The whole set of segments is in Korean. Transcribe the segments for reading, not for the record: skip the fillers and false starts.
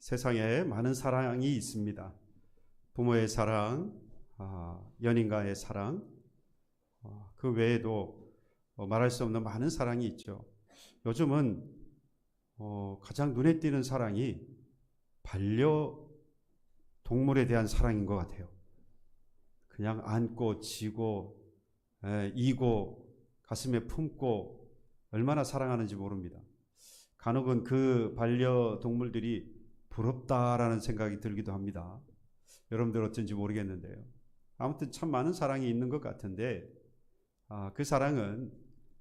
세상에 많은 사랑이 있습니다. 부모의 사랑, 연인과의 사랑, 그 외에도 말할 수 없는 많은 사랑이 있죠. 요즘은 가장 눈에 띄는 사랑이 반려동물에 대한 사랑인 것 같아요. 그냥 안고 지고 이고 가슴에 품고 얼마나 사랑하는지 모릅니다. 간혹은 그 반려동물들이 부럽다라는 생각이 들기도 합니다. 여러분들 어쩐지 모르겠는데요. 아무튼 참 많은 사랑이 있는 것 같은데 그 사랑은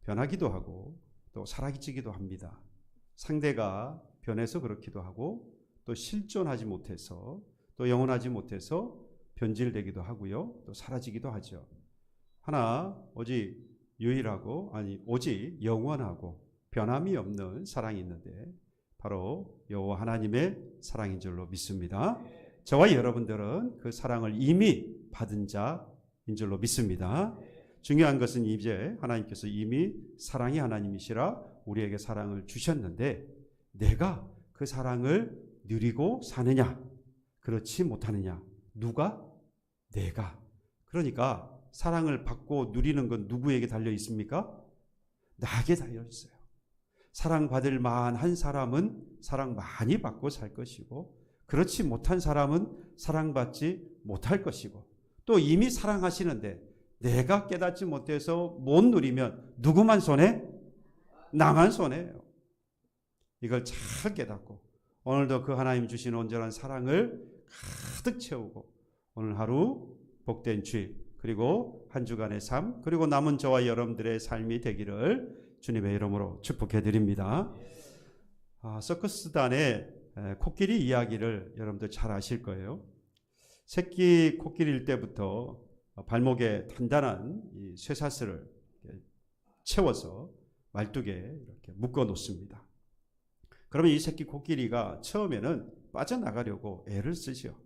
변하기도 하고 또 사라지기도 합니다. 상대가 변해서 그렇기도 하고 또 실존하지 못해서 또 영원하지 못해서 변질되기도 하고요. 또 사라지기도 하죠. 하나 오직 유일하고 오직 영원하고 변함이 없는 사랑이 있는데 바로 여호와 하나님의 사랑인 줄로 믿습니다. 저와 여러분들은 그 사랑을 이미 받은 자인 줄로 믿습니다. 중요한 것은 이제 하나님께서 이미 사랑의 하나님이시라 우리에게 사랑을 주셨는데 내가 그 사랑을 누리고 사느냐 그렇지 못하느냐. 누가? 내가. 그러니까 사랑을 받고 누리는 건 누구에게 달려 있습니까? 나에게 달려 있어요. 사랑받을 만한 사람은 사랑 많이 받고 살 것이고 그렇지 못한 사람은 사랑받지 못할 것이고 또 이미 사랑하시는데 내가 깨닫지 못해서 못 누리면 누구만 손해? 나만 손해예요. 이걸 잘 깨닫고 오늘도 그 하나님 주신 온전한 사랑을 가득 채우고 오늘 하루 복된 주일 그리고 한 주간의 삶 그리고 남은 저와 여러분들의 삶이 되기를 주님의 이름으로 축복해 드립니다. 서커스단의 코끼리 이야기를 여러분들 잘 아실 거예요. 새끼 코끼리일 때부터 발목에 단단한 이 쇠사슬을 채워서 말뚝에 이렇게 묶어 놓습니다. 그러면 이 새끼 코끼리가 처음에는 빠져나가려고 애를 쓰죠.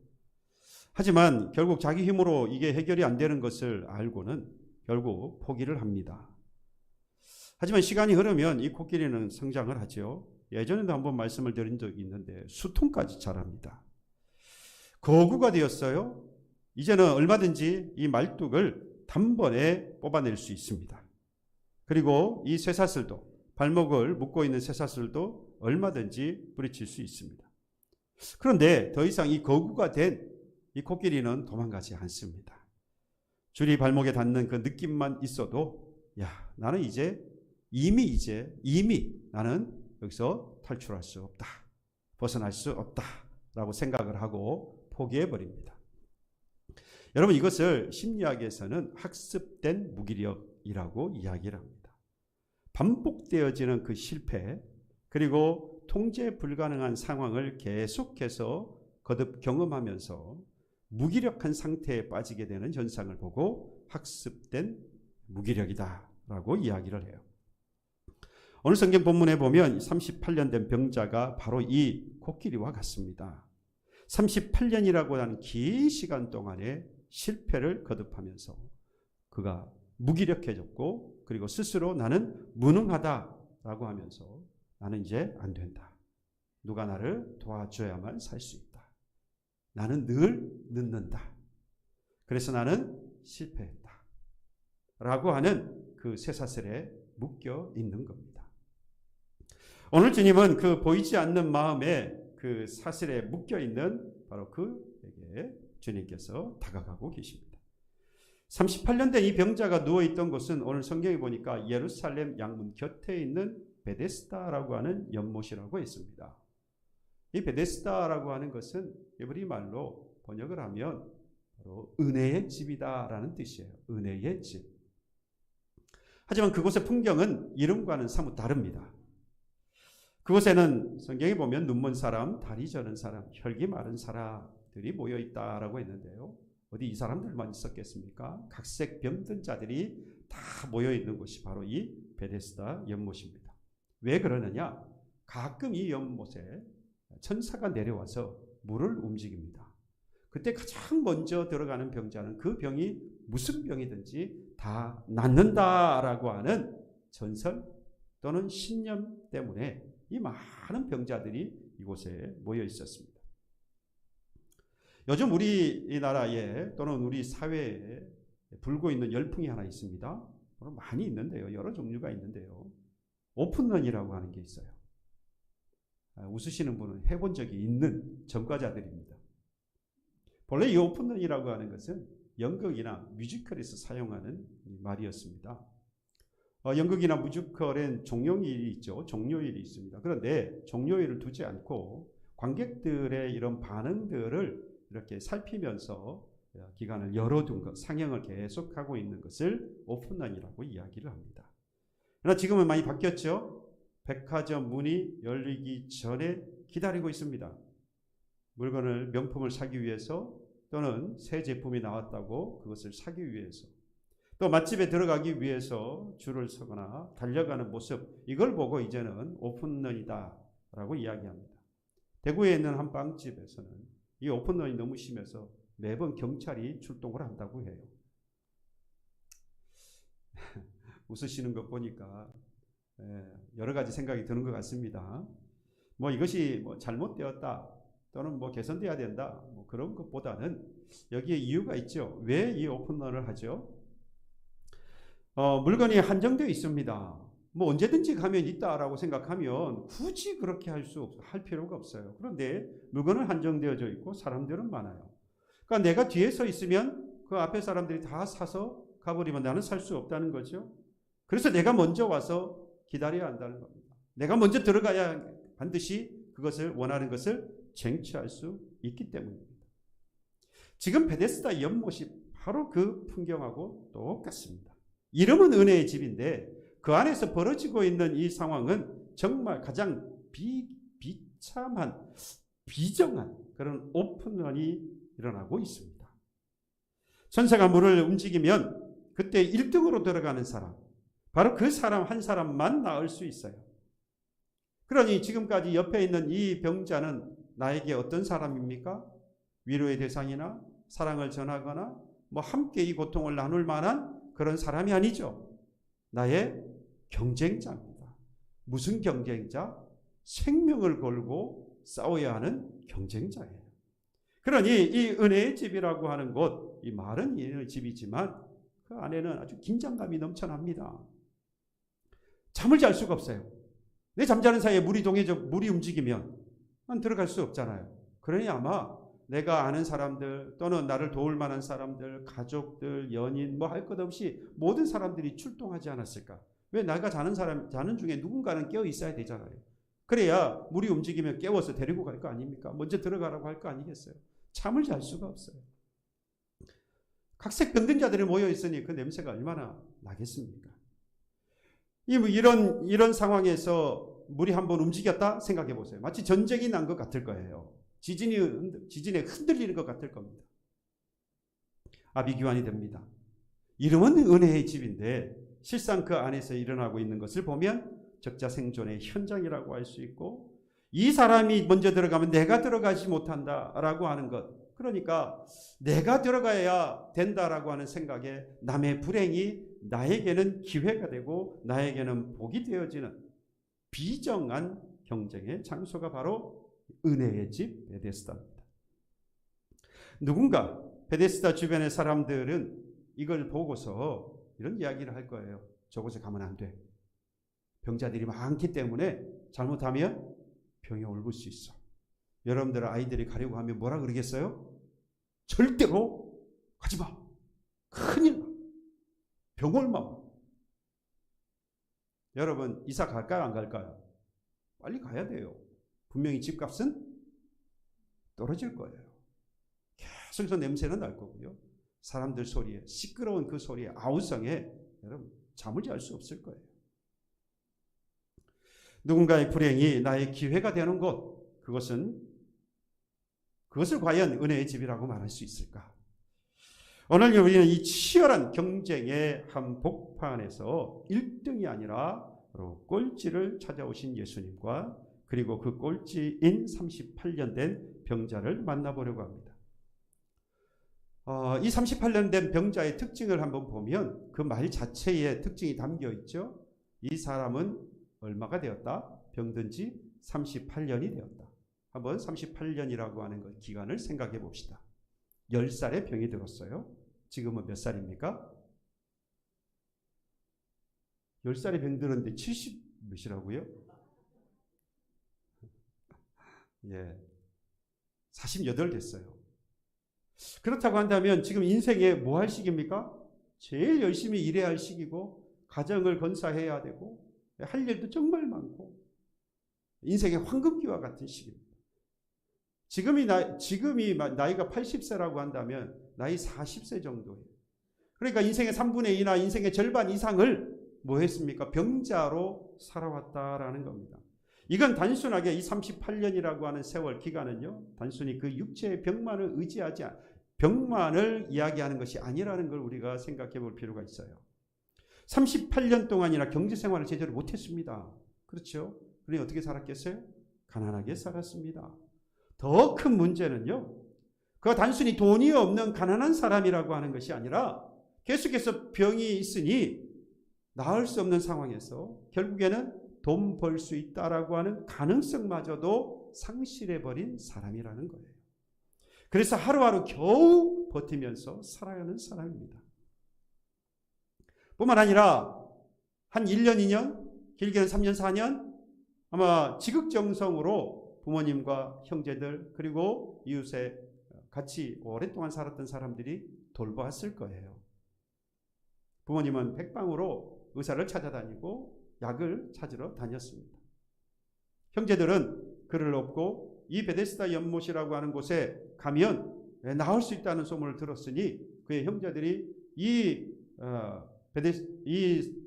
하지만 결국 자기 힘으로 이게 해결이 안 되는 것을 알고는 결국 포기를 합니다. 하지만 시간이 흐르면 이 코끼리는 성장을 하죠. 예전에도 한번 말씀을 드린 적이 있는데 수통까지 자랍니다. 거구가 되었어요. 이제는 얼마든지 이 말뚝을 단번에 뽑아낼 수 있습니다. 그리고 이 쇠사슬도 발목을 묶고 있는 쇠사슬도 얼마든지 부딪힐 수 있습니다. 그런데 더 이상 이 거구가 된 이 코끼리는 도망가지 않습니다. 줄이 발목에 닿는 그 느낌만 있어도 나는 이미 나는 여기서 탈출할 수 없다. 벗어날 수 없다라고 생각을 하고 포기해버립니다. 여러분 이것을 심리학에서는 학습된 무기력이라고 이야기를 합니다. 반복되어지는 그 실패 그리고 통제 불가능한 상황을 계속해서 거듭 경험하면서 무기력한 상태에 빠지게 되는 현상을 보고 학습된 무기력이다라고 이야기를 해요. 오늘 성경 본문에 보면 38년 된 병자가 바로 이 코끼리와 같습니다. 38년이라고 하는 긴 시간 동안에 실패를 거듭하면서 그가 무기력해졌고 그리고 스스로 나는 무능하다라고 하면서 나는 이제 안 된다. 누가 나를 도와줘야만 살 수 있다. 나는 늘 늦는다. 그래서 나는 실패했다. 라고 하는 그 쇠사슬에 묶여 있는 겁니다. 오늘 주님은 그 보이지 않는 마음에 그 사슬에 묶여 있는 바로 그에게 주님께서 다가가고 계십니다. 38년 된 이 병자가 누워있던 곳은 오늘 성경에 보니까 예루살렘 양문 곁에 있는 베데스다라고 하는 연못이라고 했습니다. 이 베데스다라고 하는 것은 히브리 말로 번역을 하면 바로 은혜의 집이다라는 뜻이에요. 은혜의 집. 하지만 그곳의 풍경은 이름과는 사뭇 다릅니다. 그곳에는 성경에 보면 눈먼 사람, 다리 저는 사람, 혈기 마른 사람들이 모여 있다라고 했는데요. 어디 이 사람들만 있었겠습니까? 각색 병든 자들이 다 모여 있는 곳이 바로 이 베데스다 연못입니다. 왜 그러느냐? 가끔 이 연못에 천사가 내려와서 물을 움직입니다. 그때 가장 먼저 들어가는 병자는 그 병이 무슨 병이든지 다 낫는다라고 하는 전설 또는 신념 때문에 이 많은 병자들이 이곳에 모여 있었습니다. 요즘 우리나라에 또는 우리 사회에 불고 있는 열풍이 하나 있습니다. 많이 있는데요. 여러 종류가 있는데요. 오픈런이라고 하는 게 있어요. 웃으시는 분은 해본 적이 있는 전과자들입니다. 본래 이 오픈런이라고 하는 것은 연극이나 뮤지컬에서 사용하는 말이었습니다. 연극이나 뮤지컬엔 종료일이 있죠. 종료일이 있습니다. 그런데 종료일을 두지 않고 관객들의 이런 반응들을 이렇게 살피면서 기간을 열어둔 것, 상영을 계속하고 있는 것을 오픈런이라고 이야기를 합니다. 그러나 지금은 많이 바뀌었죠. 백화점 문이 열리기 전에 기다리고 있습니다. 물건을, 명품을 사기 위해서 또는 새 제품이 나왔다고 그것을 사기 위해서, 또 맛집에 들어가기 위해서 줄을 서거나 달려가는 모습, 이걸 보고 이제는 오픈런이다 라고 이야기합니다. 대구에 있는 한 빵집에서는 이 오픈런이 너무 심해서 매번 경찰이 출동을 한다고 해요. 웃으시는 것 보니까 여러 가지 생각이 드는 것 같습니다. 이것이 잘못되었다 또는 개선돼야 된다 그런 것보다는 여기에 이유가 있죠. 왜 이 오픈런을 하죠? 물건이 한정되어 있습니다. 언제든지 가면 있다라고 생각하면 굳이 그렇게 할 필요가 없어요. 그런데 물건은 한정되어져 있고 사람들은 많아요. 그러니까 내가 뒤에 서 있으면 그 앞에 사람들이 다 사서 가버리면 나는 살 수 없다는 거죠. 그래서 내가 먼저 와서 기다려야 한다는 겁니다. 내가 먼저 들어가야 반드시 그것을 원하는 것을 쟁취할 수 있기 때문입니다. 지금 베데스다 연못이 바로 그 풍경하고 똑같습니다. 이름은 은혜의 집인데 그 안에서 벌어지고 있는 이 상황은 정말 가장 비참한, 비정한 그런 오픈런이 일어나고 있습니다. 천사가 물을 움직이면 그때 1등으로 들어가는 사람, 바로 그 사람 한 사람만 나을 수 있어요. 그러니 지금까지 옆에 있는 이 병자는 나에게 어떤 사람입니까? 위로의 대상이나 사랑을 전하거나 함께 이 고통을 나눌 만한 그런 사람이 아니죠. 나의 경쟁자입니다. 무슨 경쟁자? 생명을 걸고 싸워야 하는 경쟁자예요. 그러니 이 은혜의 집이라고 하는 곳, 이 말은 은혜의 집이지만 그 안에는 아주 긴장감이 넘쳐납니다. 잠을 잘 수가 없어요. 내 잠자는 사이에 물이 움직이면 난 들어갈 수 없잖아요. 그러니 아마 내가 아는 사람들 또는 나를 도울 만한 사람들, 가족들, 연인 할 것 없이 모든 사람들이 출동하지 않았을까? 왜 내가 자는 중에 누군가는 깨어 있어야 되잖아요. 그래야 물이 움직이면 깨워서 데리고 갈 거 아닙니까? 먼저 들어가라고 할 거 아니겠어요? 잠을 잘 수가 없어요. 각색 병든 자들이 모여 있으니 그 냄새가 얼마나 나겠습니까? 이런 상황에서 물이 한번 움직였다 생각해 보세요. 마치 전쟁이 난 것 같을 거예요. 지진에 흔들리는 것 같을 겁니다. 아비규환이 됩니다. 이름은 은혜의 집인데 실상 그 안에서 일어나고 있는 것을 보면 적자생존의 현장이라고 할 수 있고, 이 사람이 먼저 들어가면 내가 들어가지 못한다라고 하는 것, 그러니까 내가 들어가야 된다라고 하는 생각에 남의 불행이 나에게는 기회가 되고 나에게는 복이 되어지는 비정한 경쟁의 장소가 바로 은혜의 집 베데스다입니다. 누군가 베데스다 주변의 사람들은 이걸 보고서 이런 이야기를 할 거예요. 저곳에 가면 안 돼. 병자들이 많기 때문에 잘못하면 병이 옮을 수 있어. 여러분들 아이들이 가려고 하면 뭐라 그러겠어요? 절대로 가지 마. 큰일 나. 병 옮아. 여러분 이사 갈까요? 안 갈까요? 빨리 가야 돼요. 분명히 집값은 떨어질 거예요. 계속해서 냄새는 날 거고요. 사람들 소리에, 시끄러운 그 소리에, 아우성에 여러분 잠을 잘 수 없을 거예요. 누군가의 불행이 나의 기회가 되는 곳, 그것을 과연 은혜의 집이라고 말할 수 있을까? 오늘 우리는 이 치열한 경쟁의 한복판에서 1등이 아니라 바로 꼴찌를 찾아오신 예수님과 그리고 그 꼴찌인 38년 된 병자를 만나보려고 합니다. 이 38년 된 병자의 특징을 한번 보면 그 말 자체에 특징이 담겨 있죠. 이 사람은 얼마가 되었다? 병든 지 38년이 되었다. 한번 38년이라고 하는 것 기간을 생각해 봅시다. 10살에 병이 들었어요. 지금은 몇 살입니까? 10살에 병 들었는데 70 몇이라고요? 예, 48 됐어요. 그렇다고 한다면 지금 인생에 뭐 할 시기입니까? 제일 열심히 일해야 할 시기고, 가정을 건사해야 되고, 할 일도 정말 많고, 인생의 황금기와 같은 시기입니다. 지금이 나이가 80세라고 한다면 나이 40세 정도예요. 그러니까 인생의 3분의 2나 인생의 절반 이상을 뭐 했습니까? 병자로 살아왔다라는 겁니다. 이건 단순하게 이 38년이라고 하는 세월 기간은요, 단순히 그 육체의 병만을 의지하지 병만을 이야기하는 것이 아니라는 걸 우리가 생각해 볼 필요가 있어요. 38년 동안이나 경제생활을 제대로 못했습니다. 그렇죠? 그러니 어떻게 살았겠어요? 가난하게 살았습니다. 더 큰 문제는요, 그가 단순히 돈이 없는 가난한 사람이라고 하는 것이 아니라 계속해서 병이 있으니 나을 수 없는 상황에서 결국에는 돈 벌 수 있다라고 하는 가능성마저도 상실해버린 사람이라는 거예요. 그래서 하루하루 겨우 버티면서 살아가는 사람입니다. 뿐만 아니라 한 1년, 2년, 길게는 3년, 4년 아마 지극정성으로 부모님과 형제들 그리고 이웃에 같이 오랫동안 살았던 사람들이 돌보았을 거예요. 부모님은 백방으로 의사를 찾아다니고 약을 찾으러 다녔습니다. 형제들은 그를 업고 이 베데스다 연못이라고 하는 곳에 가면 나을 수 있다는 소문을 들었으니 그의 형제들이 이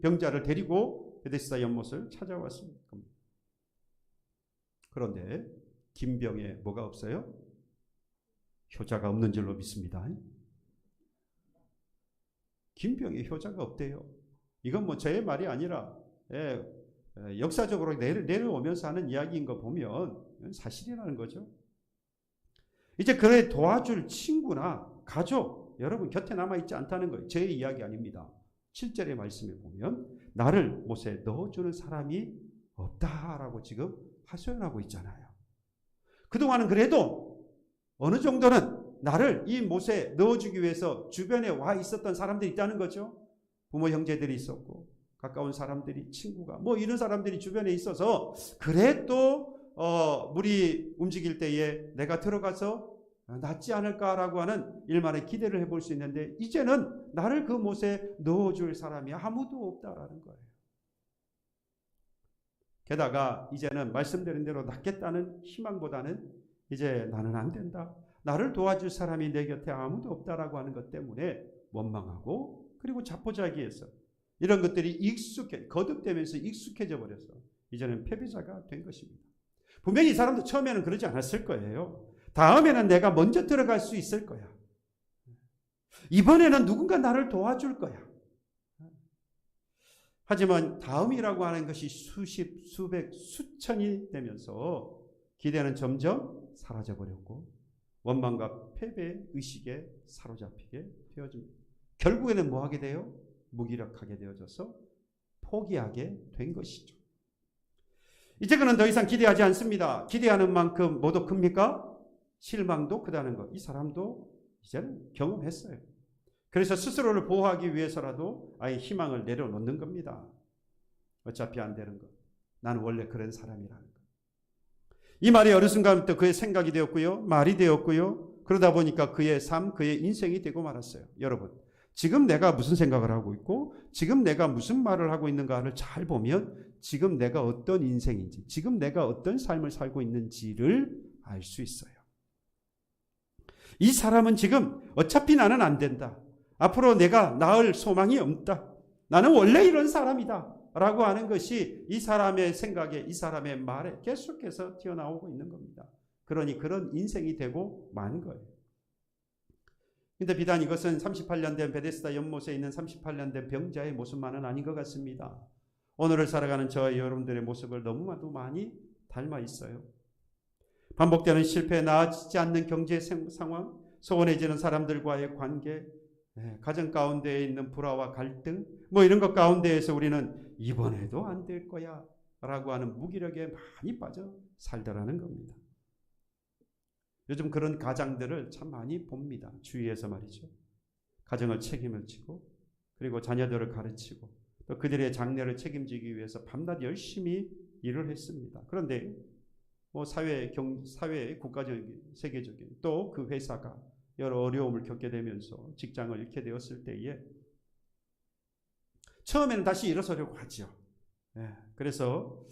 병자를 데리고 베데스다 연못을 찾아왔습니다. 그런데 김병에 뭐가 없어요? 효자가 없는 줄로 믿습니다. 김병에 효자가 없대요. 이건 뭐 저의 말이 아니라 역사적으로 내려오면서 하는 이야기인 거 보면 사실이라는 거죠. 이제 그를 도와줄 친구나 가족 여러분 곁에 남아있지 않다는 거예요. 제 이야기 아닙니다. 7절의 말씀에 보면 나를 못에 넣어주는 사람이 없다라고 지금 하소연하고 있잖아요. 그동안은 그래도 어느 정도는 나를 이 못에 넣어주기 위해서 주변에 와 있었던 사람들이 있다는 거죠. 부모 형제들이 있었고 가까운 사람들이 친구가 뭐 이런 사람들이 주변에 있어서 그래도 물이 움직일 때에 내가 들어가서 낫지 않을까라고 하는 일만의 기대를 해볼 수 있는데 이제는 나를 그 못에 넣어줄 사람이 아무도 없다라는 거예요. 게다가 이제는 말씀드린 대로 낫겠다는 희망보다는 이제 나는 안 된다. 나를 도와줄 사람이 내 곁에 아무도 없다라고 하는 것 때문에 원망하고 그리고 자포자기해서 이런 것들이 거듭되면서 익숙해져 버려서 이제는 패배자가 된 것입니다. 분명히 이 사람도 처음에는 그러지 않았을 거예요. 다음에는 내가 먼저 들어갈 수 있을 거야. 이번에는 누군가 나를 도와줄 거야. 하지만 다음이라고 하는 것이 수십, 수백, 수천이 되면서 기대는 점점 사라져버렸고 원망과 패배 의식에 사로잡히게 되어집니다. 결국에는 뭐 하게 돼요? 무기력하게 되어져서 포기하게 된 것이죠. 이제 그는 더 이상 기대하지 않습니다. 기대하는 만큼 뭐도 큽니까? 실망도 크다는 것. 이 사람도 이제는 경험했어요. 그래서 스스로를 보호하기 위해서라도 아예 희망을 내려놓는 겁니다. 어차피 안 되는 것. 나는 원래 그런 사람이라는 것. 이 말이 어느 순간부터 그의 생각이 되었고요. 말이 되었고요. 그러다 보니까 그의 삶, 그의 인생이 되고 말았어요. 여러분, 지금 내가 무슨 생각을 하고 있고 지금 내가 무슨 말을 하고 있는가를 잘 보면 지금 내가 어떤 인생인지 지금 내가 어떤 삶을 살고 있는지를 알 수 있어요. 이 사람은 지금 어차피 나는 안 된다. 앞으로 내가 나을 소망이 없다. 나는 원래 이런 사람이다. 라고 하는 것이 이 사람의 생각에 이 사람의 말에 계속해서 튀어나오고 있는 겁니다. 그러니 그런 인생이 되고 만 거예요. 근데 비단 이것은 38년 된 베데스다 연못에 있는 38년 된 병자의 모습만은 아닌 것 같습니다. 오늘을 살아가는 저와 여러분들의 모습을 너무나도 많이 닮아 있어요. 반복되는 실패, 나아지지 않는 경제 상황, 소원해지는 사람들과의 관계, 가정 가운데에 있는 불화와 갈등, 뭐 이런 것 가운데에서 우리는 이번에도 안 될 거야 라고 하는 무기력에 많이 빠져 살더라는 겁니다. 요즘 그런 가장들을 참 많이 봅니다. 주위에서 말이죠. 가정을 책임을 지고 그리고 자녀들을 가르치고 또 그들의 장래를 책임지기 위해서 밤낮 열심히 일을 했습니다. 그런데 뭐 사회, 국가적인, 세계적인 또 그 회사가 여러 어려움을 겪게 되면서 직장을 잃게 되었을 때에 처음에는 다시 일어서려고 하죠. 그래서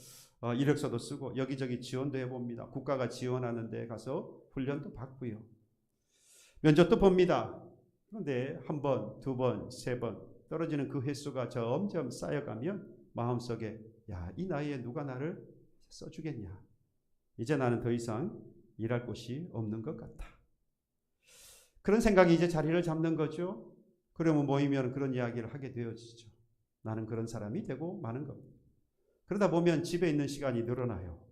이력서도 쓰고 여기저기 지원도 해봅니다. 국가가 지원하는 데 가서 훈련도 받고요. 면접도 봅니다. 그런데 한 번, 두 번, 세 번 떨어지는 그 횟수가 점점 쌓여가면 마음속에 야, 이 나이에 누가 나를 써주겠냐. 이제 나는 더 이상 일할 곳이 없는 것 같다. 그런 생각이 이제 자리를 잡는 거죠. 그러면 모이면 그런 이야기를 하게 되어지죠. 나는 그런 사람이 되고 마는 겁니다. 그러다 보면 집에 있는 시간이 늘어나요.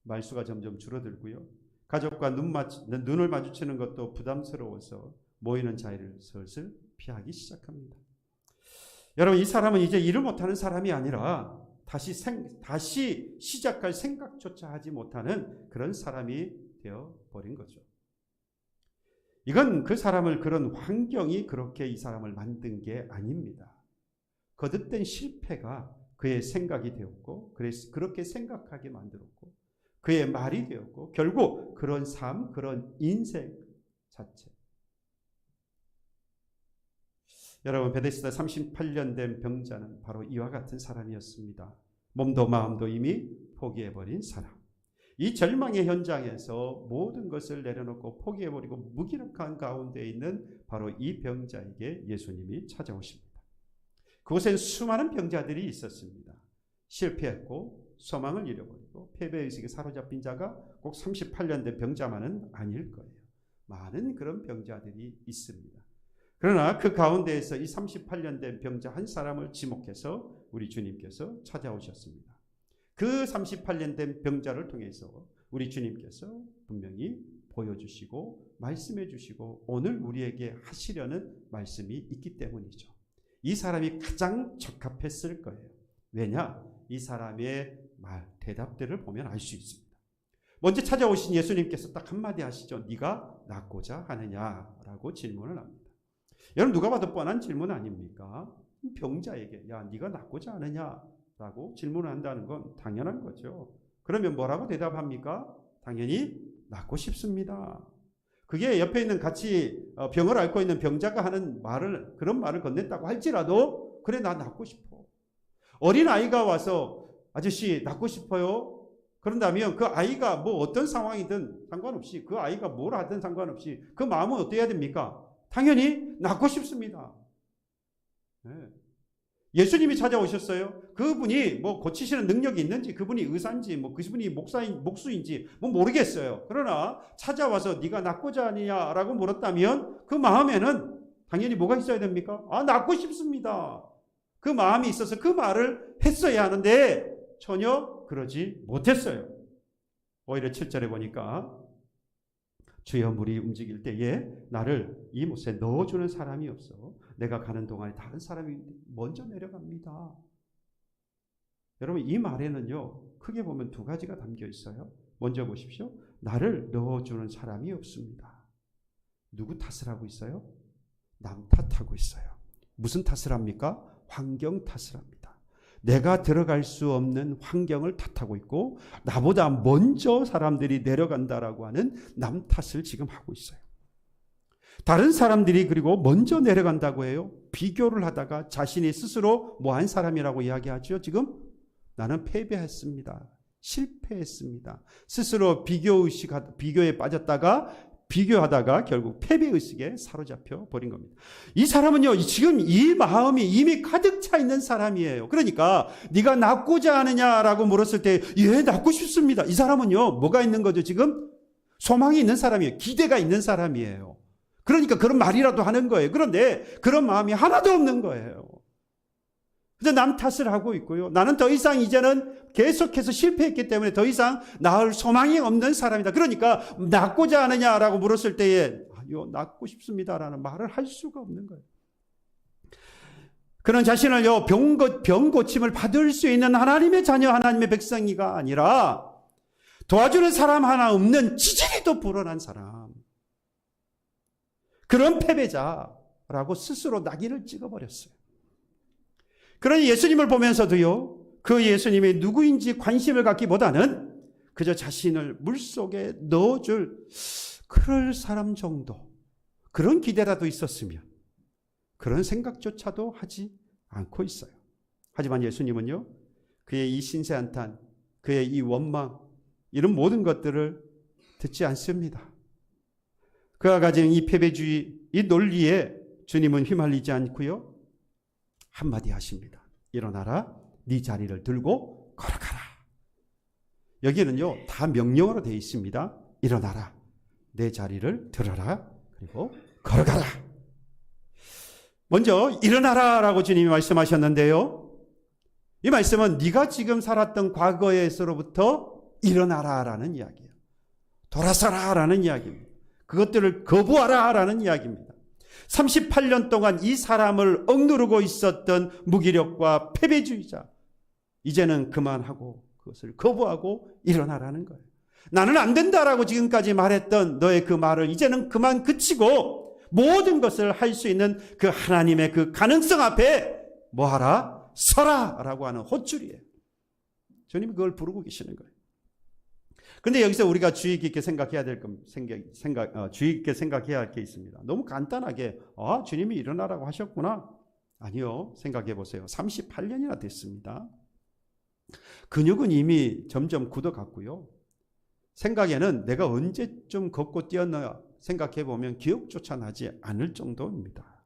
말수가 점점 줄어들고요. 가족과 눈을 마주치는 것도 부담스러워서 모이는 자리를 슬슬 피하기 시작합니다. 여러분, 이 사람은 이제 일을 못하는 사람이 아니라 다시 시작할 생각조차 하지 못하는 그런 사람이 되어버린 거죠. 이건 그 사람을 그런 환경이 그렇게 이 사람을 만든 게 아닙니다. 거듭된 실패가 그의 생각이 되었고 그렇게 생각하게 만들었고 그의 말이 되었고 결국 그런 삶, 그런 인생 자체. 여러분, 베데스다 38년 된 병자는 바로 이와 같은 사람이었습니다. 몸도 마음도 이미 포기해버린 사람. 이 절망의 현장에서 모든 것을 내려놓고 포기해버리고 무기력한 가운데 있는 바로 이 병자에게 예수님이 찾아오십니다. 그곳엔 수많은 병자들이 있었습니다. 실패했고 소망을 잃어버리고 패배의식에 사로잡힌 자가 꼭 38년 된 병자만은 아닐 거예요. 많은 그런 병자들이 있습니다. 그러나 그 가운데에서 이 38년 된 병자 한 사람을 지목해서 우리 주님께서 찾아오셨습니다. 그 38년 된 병자를 통해서 우리 주님께서 분명히 보여주시고 말씀해 주시고 오늘 우리에게 하시려는 말씀이 있기 때문이죠. 이 사람이 가장 적합했을 거예요. 왜냐? 이 사람의 대답들을 보면 알 수 있습니다. 먼저 찾아오신 예수님께서 딱 한마디 하시죠. 네가 낫고자 하느냐라고 질문을 합니다. 여러분, 누가 봐도 뻔한 질문 아닙니까? 병자에게 야, 네가 낫고자 하느냐라고 질문을 한다는 건 당연한 거죠. 그러면 뭐라고 대답합니까? 당연히 낫고 싶습니다. 그게 옆에 있는 같이 병을 앓고 있는 병자가 하는 그런 말을 건넸다고 할지라도 그래, 나 낫고 싶어. 어린 아이가 와서 아저씨 낫고 싶어요. 그런다면 그 아이가 뭐 어떤 상황이든 상관없이 그 아이가 뭘 하든 상관없이 그 마음은 어때야 됩니까? 당연히 낫고 싶습니다. 네. 예수님이 찾아오셨어요. 그분이 뭐 고치시는 능력이 있는지, 그분이 의사인지, 뭐 그분이 목수인지 뭐 모르겠어요. 그러나 찾아와서 네가 낫고자 하느냐라고 물었다면 그 마음에는 당연히 뭐가 있어야 됩니까? 낫고 싶습니다. 그 마음이 있어서 그 말을 했어야 하는데 전혀 그러지 못했어요. 오히려 7절에 보니까 주여, 물이 움직일 때에 나를 이 못에 넣어주는 사람이 없어 내가 가는 동안에 다른 사람이 먼저 내려갑니다. 여러분, 이 말에는요 크게 보면 두 가지가 담겨 있어요. 먼저 보십시오. 나를 넣어주는 사람이 없습니다. 누구 탓을 하고 있어요? 남 탓하고 있어요. 무슨 탓을 합니까? 환경 탓을 합니다. 내가 들어갈 수 없는 환경을 탓하고 있고 나보다 먼저 사람들이 내려간다라고 하는 남 탓을 지금 하고 있어요. 다른 사람들이 그리고 먼저 내려간다고 해요. 비교를 하다가 자신이 스스로 뭐한 사람이라고 이야기하죠. 지금 나는 패배했습니다. 실패했습니다. 스스로 비교에 빠졌다가 비교하다가 결국 패배의식에 사로잡혀 버린 겁니다. 이 사람은요, 지금 이 마음이 이미 가득 차 있는 사람이에요. 그러니까 네가 낫고자 하느냐라고 물었을 때 예, 낫고 싶습니다. 이 사람은요, 뭐가 있는 거죠? 지금 소망이 있는 사람이에요. 기대가 있는 사람이에요. 그러니까 그런 말이라도 하는 거예요. 그런데 그런 마음이 하나도 없는 거예요. 근데 남 탓을 하고 있고요. 나는 더 이상 이제는 계속해서 실패했기 때문에 더 이상 나을 소망이 없는 사람이다. 그러니까 낫고자 하느냐라고 물었을 때에 낫고 싶습니다라는 말을 할 수가 없는 거예요. 그는 자신을요 병 고침을 받을 수 있는 하나님의 자녀, 하나님의 백성이가 아니라 도와주는 사람 하나 없는 지지리도 불어난 사람, 그런 패배자라고 스스로 낙인을 찍어버렸어요. 그러니 예수님을 보면서도요, 그 예수님이 누구인지 관심을 갖기보다는 그저 자신을 물속에 넣어줄 그럴 사람 정도, 그런 기대라도 있었으면 그런 생각조차도 하지 않고 있어요. 하지만 예수님은요, 그의 이 신세한탄, 그의 이 원망, 이런 모든 것들을 듣지 않습니다. 그가 가진 이 패배주의, 이 논리에 주님은 휘말리지 않고요, 한마디 하십니다. 일어나라, 네 자리를 들고 걸어가라. 여기는요 다 명령어로 되어 있습니다. 일어나라, 내 자리를 들어라, 그리고 걸어가라. 먼저 일어나라라고 주님이 말씀하셨는데요, 이 말씀은 네가 지금 살았던 과거에서로부터 일어나라라는 이야기예요. 돌아서라라는 이야기입니다. 그것들을 거부하라라는 이야기입니다. 38년 동안 이 사람을 억누르고 있었던 무기력과 패배주의자, 이제는 그만하고 그것을 거부하고 일어나라는 거예요. 나는 안 된다라고 지금까지 말했던 너의 그 말을 이제는 그만 그치고 모든 것을 할 수 있는 그 하나님의 그 가능성 앞에 뭐하라? 서라라고 하는 호출이에요. 주님이 그걸 부르고 계시는 거예요. 그런데 여기서 우리가 주의 깊게 생각해야 될 주의 깊게 생각해야 할 게 있습니다. 너무 간단하게 주님이 일어나라고 하셨구나. 아니요, 생각해 보세요. 38년이나 됐습니다. 근육은 이미 점점 굳어갔고요. 생각에는 내가 언제쯤 걷고 뛰었나 생각해 보면 기억조차 나지 않을 정도입니다.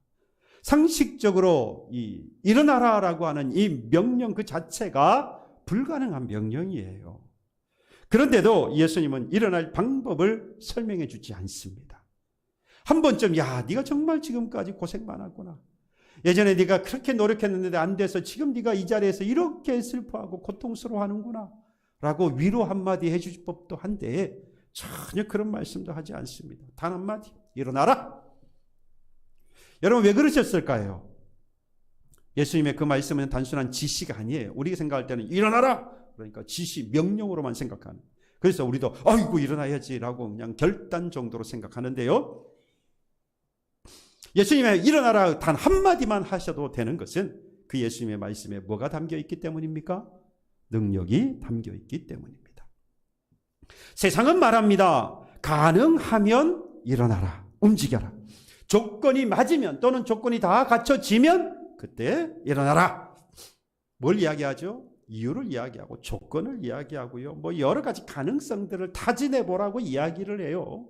상식적으로 이 일어나라라고 하는 이 명령 그 자체가 불가능한 명령이에요. 그런데도 예수님은 일어날 방법을 설명해 주지 않습니다. 한 번쯤 네가 정말 지금까지 고생 많았구나. 예전에 네가 그렇게 노력했는데 안 돼서 지금 네가 이 자리에서 이렇게 슬퍼하고 고통스러워하는구나 라고 위로 한마디 해주실 법도 한데 전혀 그런 말씀도 하지 않습니다. 단 한마디, 일어나라. 여러분 왜 그러셨을까요? 예수님의 그 말씀은 단순한 지시가 아니에요. 우리가 생각할 때는 일어나라, 그러니까 지시, 명령으로만 생각하는. 그래서 우리도 아이고 일어나야지라고 그냥 결단 정도로 생각하는데요, 예수님의 일어나라 단 한마디만 하셔도 되는 것은 그 예수님의 말씀에 뭐가 담겨 있기 때문입니까? 능력이 담겨 있기 때문입니다. 세상은 말합니다. 가능하면 일어나라, 움직여라. 조건이 맞으면 또는 조건이 다 갖춰지면 그때 일어나라. 뭘 이야기하죠? 이유를 이야기하고 조건을 이야기하고요, 여러 가지 가능성들을 타진해보라고 이야기를 해요.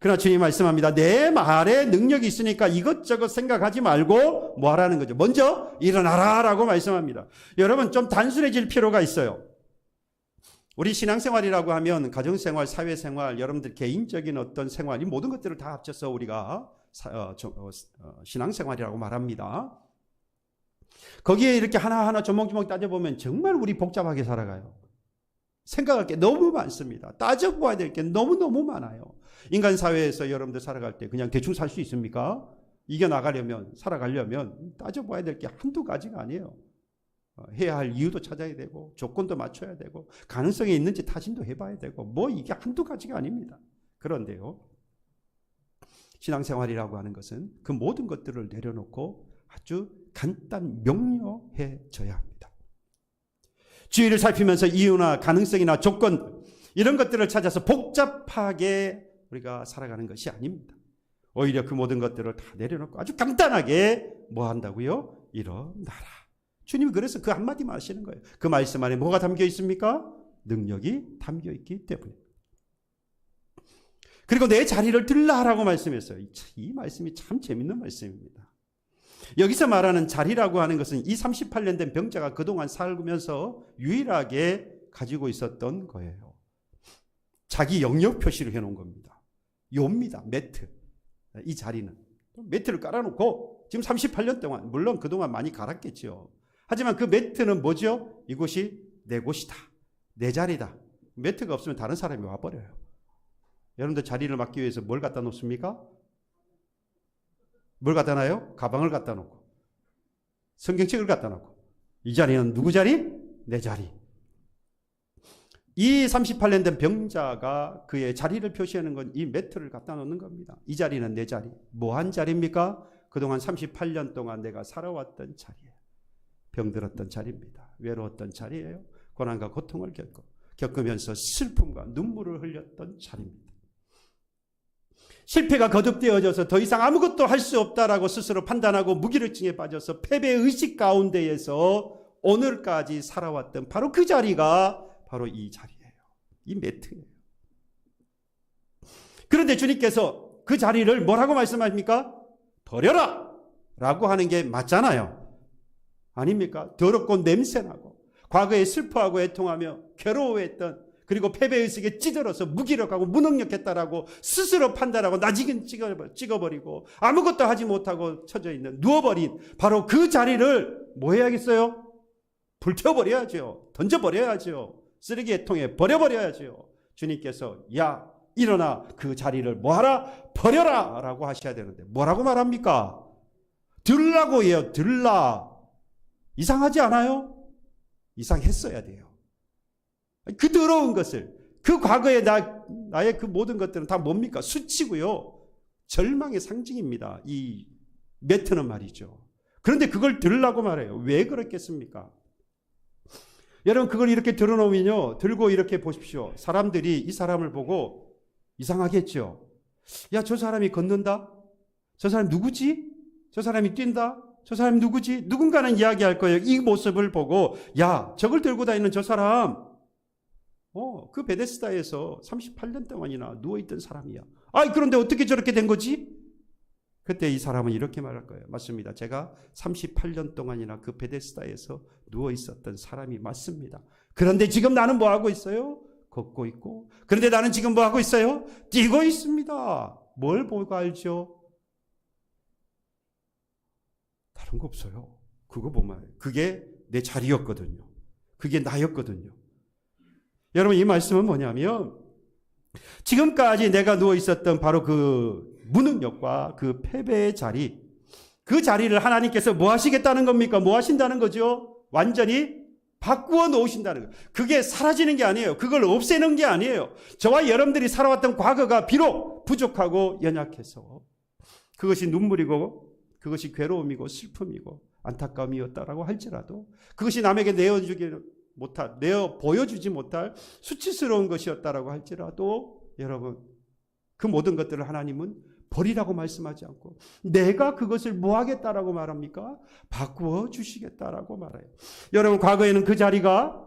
그러나 주님 말씀합니다. 내 말에 능력이 있으니까 이것저것 생각하지 말고 뭐 하라는 거죠? 먼저 일어나라 라고 말씀합니다. 여러분 좀 단순해질 필요가 있어요. 우리 신앙생활이라고 하면 가정생활, 사회생활, 여러분들 개인적인 어떤 생활, 이 모든 것들을 다 합쳐서 우리가 신앙생활이라고 말합니다. 거기에 이렇게 하나하나 조목조목 따져보면 정말 우리 복잡하게 살아가요. 생각할 게 너무 많습니다. 따져보아야 될 게 너무너무 많아요. 인간 사회에서 여러분들 살아갈 때 그냥 대충 살 수 있습니까? 이겨나가려면, 살아가려면 따져봐야 될 게 한두 가지가 아니에요. 해야 할 이유도 찾아야 되고, 조건도 맞춰야 되고, 가능성이 있는지 타진도 해봐야 되고, 이게 한두 가지가 아닙니다. 그런데요, 신앙생활이라고 하는 것은 그 모든 것들을 내려놓고 아주 간단 명료해져야 합니다. 주의를 살피면서 이유나 가능성이나 조건, 이런 것들을 찾아서 복잡하게 우리가 살아가는 것이 아닙니다. 오히려 그 모든 것들을 다 내려놓고 아주 간단하게 뭐 한다고요? 일어나라. 주님이 그래서 그 한마디만 하시는 거예요. 그 말씀 안에 뭐가 담겨 있습니까? 능력이 담겨 있기 때문에. 그리고 내 자리를 들라라고 말씀했어요. 이 말씀이 참 재밌는 말씀입니다. 여기서 말하는 자리라고 하는 것은 이 38년 된 병자가 그동안 살면서 유일하게 가지고 있었던 거예요. 자기 영역 표시를 해놓은 겁니다. 요입니다. 매트. 이 자리는. 매트를 깔아놓고 지금 38년 동안, 물론 그동안 많이 갈았겠죠. 하지만 그 매트는 뭐죠? 이곳이 내 곳이다. 내 자리다. 매트가 없으면 다른 사람이 와버려요. 여러분들 자리를 맡기 위해서 뭘 갖다 놓습니까? 뭘 갖다 놔요? 가방을 갖다 놓고, 성경책을 갖다 놓고. 이 자리는 누구 자리? 내 자리. 이 38년 된 병자가 그의 자리를 표시하는 건 이 매트를 갖다 놓는 겁니다. 이 자리는 내 자리. 뭐한 자리입니까? 그동안 38년 동안 내가 살아왔던 자리예요. 병들었던 자리입니다. 외로웠던 자리예요. 고난과 고통을 겪으면서 슬픔과 눈물을 흘렸던 자리입니다. 실패가 거듭되어져서 더 이상 아무것도 할 수 없다라고 스스로 판단하고 무기력증에 빠져서 패배의식 가운데에서 오늘까지 살아왔던 바로 그 자리가 바로 이 자리예요. 이 매트예요. 그런데 주님께서 그 자리를 뭐라고 말씀하십니까? 버려라! 라고 하는 게 맞잖아요. 아닙니까? 더럽고 냄새나고 과거에 슬퍼하고 애통하며 괴로워했던, 그리고 패배의식에 찌들어서 무기력하고 무능력했다라고 스스로 판단하고 나지긴 찍어버리고 아무것도 하지 못하고 처져 있는, 누워버린 바로 그 자리를 뭐 해야겠어요? 불태워버려야죠. 던져버려야죠. 쓰레기의 통에 버려버려야죠. 주님께서 야 일어나 그 자리를 뭐하라? 버려라! 라고 하셔야 되는데 뭐라고 말합니까? 들라고 해요. 들라. 이상하지 않아요? 이상했어야 돼요. 그 더러운 것을, 그 과거의 나의 그 모든 것들은 다 뭡니까? 수치고요. 절망의 상징입니다. 이 매트는 말이죠. 그런데 그걸 들으라고 말해요. 왜 그렇겠습니까? 여러분 그걸 이렇게 들어놓으면요, 들고 이렇게 보십시오. 사람들이 이 사람을 보고 이상하겠죠. 야, 저 사람이 걷는다? 저 사람 누구지? 저 사람이 뛴다? 저 사람이 누구지? 누군가는 이야기할 거예요. 이 모습을 보고 야, 저걸 들고 다니는 저 사람 그 베데스다에서 38년 동안이나 누워있던 사람이야. 아이, 그런데 어떻게 저렇게 된 거지? 그때 이 사람은 이렇게 말할 거예요. 맞습니다. 제가 38년 동안이나 그 베데스다에서 누워있었던 사람이 맞습니다. 그런데 지금 나는 뭐 하고 있어요? 걷고 있고. 그런데 나는 지금 뭐 하고 있어요? 뛰고 있습니다. 뭘 보고 알죠? 다른 거 없어요. 그거 보면 그게 내 자리였거든요. 그게 나였거든요. 여러분, 이 말씀은 뭐냐면 지금까지 내가 누워 있었던 바로 그 무능력과 그 패배의 자리, 그 자리를 하나님께서 뭐 하시겠다는 겁니까? 뭐 하신다는 거죠? 완전히 바꾸어 놓으신다는 거예요. 그게 사라지는 게 아니에요. 그걸 없애는 게 아니에요. 저와 여러분들이 살아왔던 과거가 비록 부족하고 연약해서 그것이 눈물이고 그것이 괴로움이고 슬픔이고 안타까움이었다라고 할지라도, 그것이 남에게 내어 보여주지 못할 수치스러운 것이었다라고 할지라도, 여러분 그 모든 것들을 하나님은 버리라고 말씀하지 않고 내가 그것을 뭐 하겠다라고 말합니까? 바꾸어 주시겠다라고 말해요. 여러분, 과거에는 그 자리가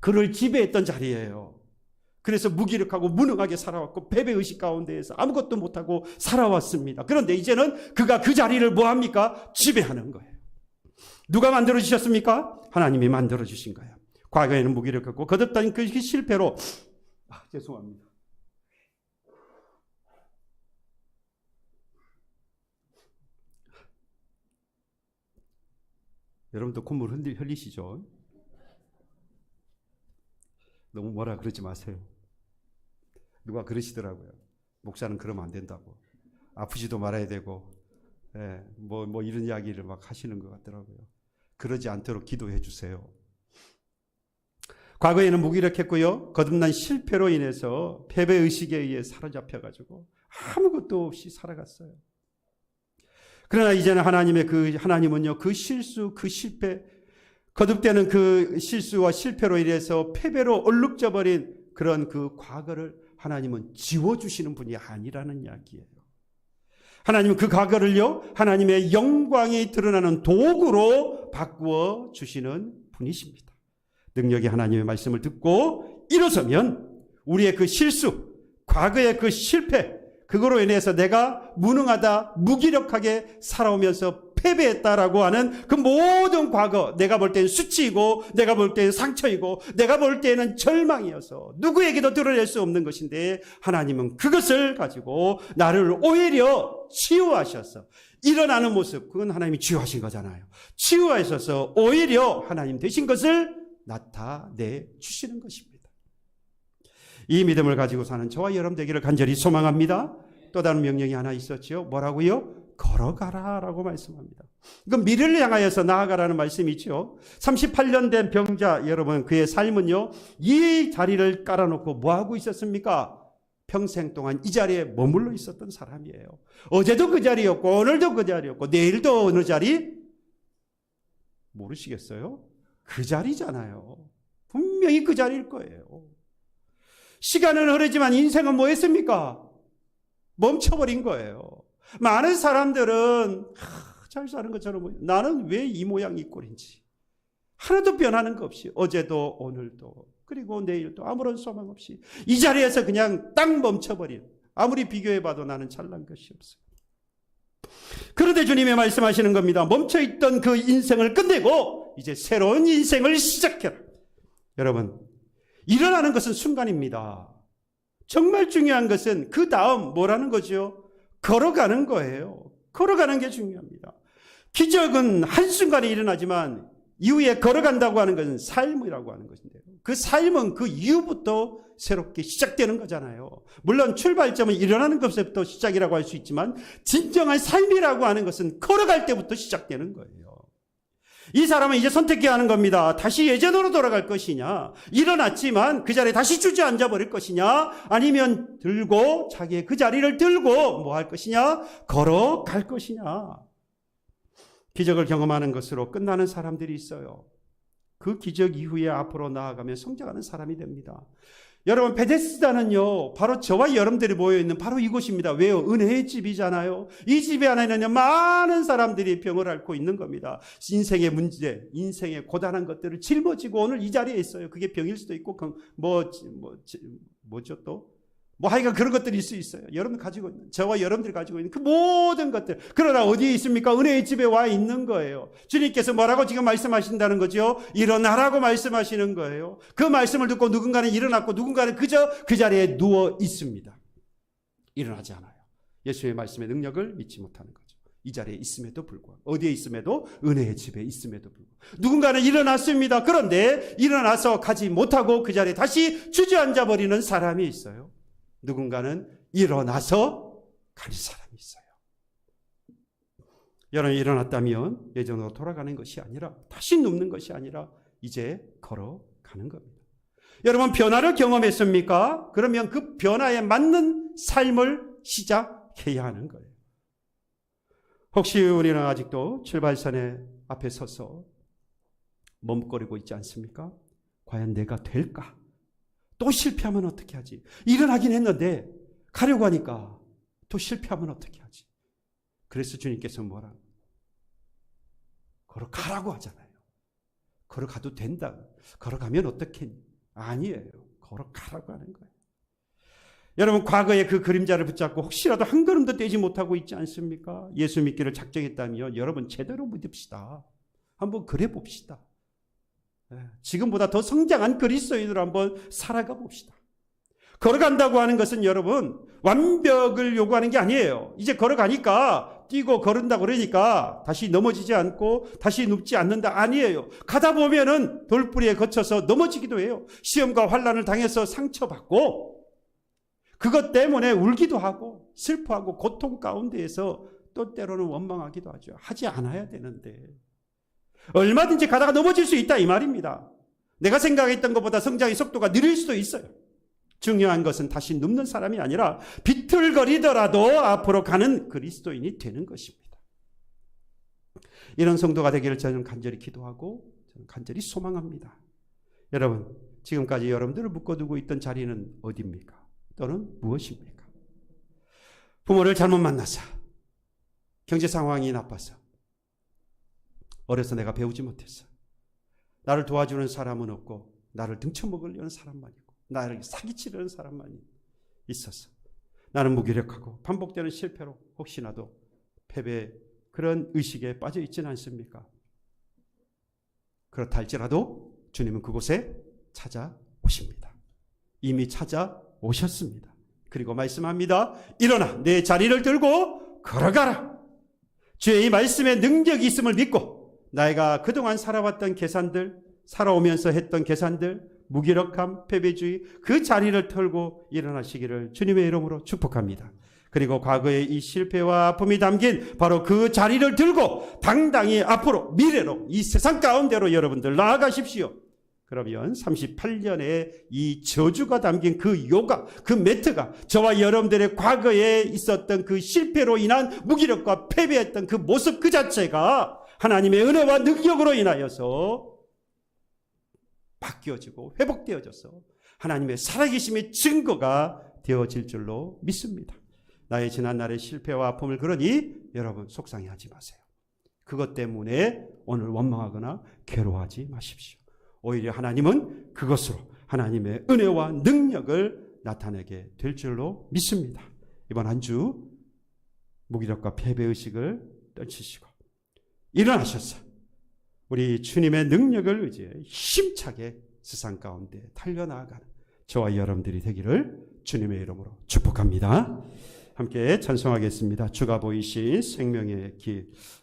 그를 지배했던 자리예요. 그래서 무기력하고 무능하게 살아왔고 패배의식 가운데에서 아무것도 못하고 살아왔습니다. 그런데 이제는 그가 그 자리를 뭐 합니까? 지배하는 거예요. 누가 만들어주셨습니까? 하나님이 만들어주신 거예요. 과거에는 무기력했고 거듭된 그 실패로 죄송합니다. 여러분도 콧물 흘리시죠? 너무 뭐라 그러지 마세요. 누가 그러시더라고요. 목사는 그러면 안 된다고. 아프지도 말아야 되고, 뭐 이런 이야기를 막 하시는 것 같더라고요. 그러지 않도록 기도해 주세요. 과거에는 무기력했고요. 거듭난 실패로 인해서 패배의식에 의해 사로잡혀가지고 아무것도 없이 살아갔어요. 그러나 이제는 하나님은요, 그 실수, 그 실패, 거듭되는 그 실수와 실패로 인해서 패배로 얼룩져버린 그런 그 과거를 하나님은 지워주시는 분이 아니라는 이야기예요. 하나님은 그 과거를요, 하나님의 영광이 드러나는 도구로 바꾸어 주시는 분이십니다. 능력이 하나님의 말씀을 듣고 일어서면 우리의 그 실수, 과거의 그 실패, 그거로 인해서 내가 무능하다, 무기력하게 살아오면서 패배했다라고 하는 그 모든 과거, 내가 볼 때는 수치이고 내가 볼 때는 상처이고 내가 볼 때는 절망이어서 누구에게도 드러낼 수 없는 것인데, 하나님은 그것을 가지고 나를 오히려 치유하셔서 일어나는 모습, 그건 하나님이 치유하신 거잖아요. 치유하셔서 오히려 하나님 되신 것을 나타내 주시는 것입니다. 이 믿음을 가지고 사는 저와 여러분 되기를 간절히 소망합니다. 또 다른 명령이 하나 있었죠. 뭐라고요? 걸어가라라고 말씀합니다. 이건 미래를 향하여서 나아가라는 말씀이죠. 38년 된 병자 여러분, 그의 삶은요, 이 자리를 깔아놓고 뭐하고 있었습니까? 평생 동안 이 자리에 머물러 있었던 사람이에요. 어제도 그 자리였고 오늘도 그 자리였고 내일도 어느 자리? 모르시겠어요? 그 자리잖아요. 분명히 그 자리일 거예요. 시간은 흐르지만 인생은 뭐 했습니까? 멈춰버린 거예요. 많은 사람들은 잘 사는 것처럼 나는 왜 이 모양 이 꼴인지 하나도 변하는 거 없이 어제도 오늘도 그리고 내일도 아무런 소망 없이 이 자리에서 그냥 딱 멈춰버린, 아무리 비교해봐도 나는 잘난 것이 없어요. 그런데 주님이 말씀하시는 겁니다. 멈춰있던 그 인생을 끝내고 이제 새로운 인생을 시작해라. 여러분, 일어나는 것은 순간입니다. 정말 중요한 것은 그 다음 뭐라는 거죠? 걸어가는 거예요. 걸어가는 게 중요합니다. 기적은 한순간에 일어나지만 이후에 걸어간다고 하는 것은 삶이라고 하는 것인데요. 그 삶은 그 이후부터 새롭게 시작되는 거잖아요. 물론 출발점은 일어나는 것부터 시작이라고 할 수 있지만 진정한 삶이라고 하는 것은 걸어갈 때부터 시작되는 거예요. 이 사람은 이제 선택해야 하는 겁니다. 다시 예전으로 돌아갈 것이냐, 일어났지만 그 자리에 다시 주저앉아 버릴 것이냐, 아니면 들고 자기의 그 자리를 들고 뭐 할 것이냐, 걸어갈 것이냐. 기적을 경험하는 것으로 끝나는 사람들이 있어요. 그 기적 이후에 앞으로 나아가며 성장하는 사람이 됩니다. 여러분, 베데스다는요, 바로 저와 여러분들이 모여있는 바로 이곳입니다. 왜요? 은혜의 집이잖아요. 이 집에 안에는요, 많은 사람들이 병을 앓고 있는 겁니다. 인생의 문제, 인생의 고단한 것들을 짊어지고 오늘 이 자리에 있어요. 그게 병일 수도 있고, 뭐죠 또? 뭐 하여간 그런 것들이 있을 수 있어요. 여러분 가지고 있는, 저와 여러분들이 가지고 있는 그 모든 것들. 그러나 어디에 있습니까? 은혜의 집에 와 있는 거예요. 주님께서 뭐라고 지금 말씀하신다는 거죠? 일어나라고 말씀하시는 거예요. 그 말씀을 듣고 누군가는 일어났고 누군가는 그저 그 자리에 누워 있습니다. 일어나지 않아요. 예수의 말씀의 능력을 믿지 못하는 거죠. 이 자리에 있음에도 불구하고, 어디에 있음에도, 은혜의 집에 있음에도 불구하고. 누군가는 일어났습니다. 그런데 일어나서 가지 못하고 그 자리에 다시 주저앉아 버리는 사람이 있어요. 누군가는 일어나서 갈 사람이 있어요. 여러분, 일어났다면 예전으로 돌아가는 것이 아니라, 다시 눕는 것이 아니라 이제 걸어가는 겁니다. 여러분, 변화를 경험했습니까? 그러면 그 변화에 맞는 삶을 시작해야 하는 거예요. 혹시 우리는 아직도 출발선에 앞에 서서 머뭇거리고 있지 않습니까? 과연 내가 될까? 또 실패하면 어떻게 하지? 일어나긴 했는데 가려고 하니까 또 실패하면 어떻게 하지? 그래서 주님께서 뭐라? 걸어가라고 하잖아요. 걸어가도 된다. 걸어가면 어떻겠니? 아니에요. 걸어가라고 하는 거예요. 여러분, 과거의 그 그림자를 붙잡고 혹시라도 한 걸음도 떼지 못하고 있지 않습니까? 예수 믿기를 작정했다면 여러분 제대로 믿읍시다. 한번 그래 봅시다. 지금보다 더 성장한 그리스도인으로 한번 살아가 봅시다. 걸어간다고 하는 것은 여러분 완벽을 요구하는 게 아니에요. 이제 걸어가니까, 뛰고 걸은다고 그러니까 다시 넘어지지 않고 다시 눕지 않는다, 아니에요. 가다 보면은 돌부리에 거쳐서 넘어지기도 해요. 시험과 환난을 당해서 상처받고 그것 때문에 울기도 하고 슬퍼하고 고통 가운데에서 또 때로는 원망하기도 하죠. 하지 않아야 되는데 얼마든지 가다가 넘어질 수 있다, 이 말입니다. 내가 생각했던 것보다 성장의 속도가 느릴 수도 있어요. 중요한 것은 다시 눕는 사람이 아니라 비틀거리더라도 앞으로 가는 그리스도인이 되는 것입니다. 이런 성도가 되기를 저는 간절히 기도하고 저는 간절히 소망합니다. 여러분, 지금까지 여러분들을 묶어두고 있던 자리는 어디입니까? 또는 무엇입니까? 부모를 잘못 만나서, 경제 상황이 나빠서, 어려서 내가 배우지 못했어. 나를 도와주는 사람은 없고 나를 등쳐먹으려는 사람만 있고 나를 사기치려는 사람만 있어서 나는 무기력하고 반복되는 실패로 혹시나도 패배, 그런 의식에 빠져 있지는 않습니까? 그렇다 할지라도 주님은 그곳에 찾아오십니다. 이미 찾아오셨습니다. 그리고 말씀합니다. 일어나 내 자리를 들고 걸어가라. 주의 이 말씀에 능력이 있음을 믿고 내가 그동안 살아왔던 계산들, 살아오면서 했던 계산들, 무기력함, 패배주의, 그 자리를 털고 일어나시기를 주님의 이름으로 축복합니다. 그리고 과거의 이 실패와 아픔이 담긴 바로 그 자리를 들고 당당히 앞으로 미래로 이 세상 가운데로 여러분들 나아가십시오. 그러면 38년의 이 저주가 담긴 그 요가, 그 매트가 저와 여러분들의 과거에 있었던 그 실패로 인한 무기력과 패배했던 그 모습 그 자체가 하나님의 은혜와 능력으로 인하여서 바뀌어지고 회복되어져서 하나님의 살아계심의 증거가 되어질 줄로 믿습니다. 나의 지난날의 실패와 아픔을 그러니 여러분 속상해하지 마세요. 그것 때문에 오늘 원망하거나 괴로워하지 마십시오. 오히려 하나님은 그것으로 하나님의 은혜와 능력을 나타내게 될 줄로 믿습니다. 이번 한 주 무기력과 패배의식을 떨치시고 일어나셔서 우리 주님의 능력을 의지해 힘차게 세상 가운데 달려나가는 저와 여러분들이 되기를 주님의 이름으로 축복합니다. 함께 찬송하겠습니다. 주가 보이신 생명의 길.